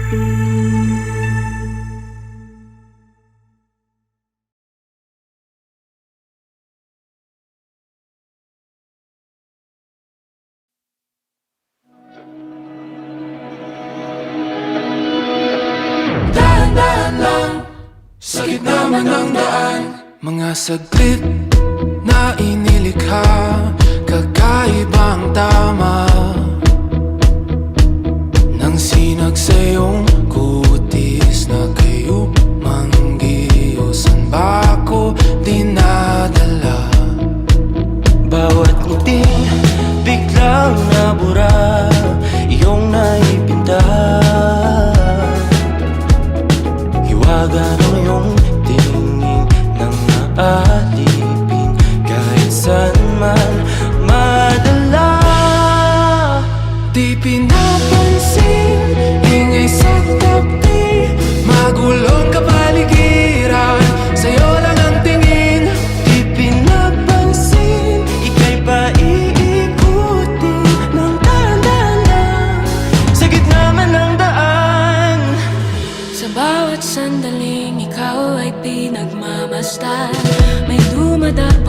Dahan-dahan lang sa gitna man ng daan, mga saglit na inilikha, kakaibang tama nang sinag sa iyong kutis na kayo manggiusan ba ako dinadala? Bawat ngiti biglang nabura, iyong naipinta. Hiwaga ng iyong tingin nang naalipin, kahit saan man madala. Di pinapansin, ingay sa tabi, magulong kapaligiran, sa'yo lang ang tingin. Di pinapansin, ika'y paiikutin ng dahan-dahan sa gitna man ng daan. Sa bawat sandaling ikaw ay pinagmamasdan, may dumadaan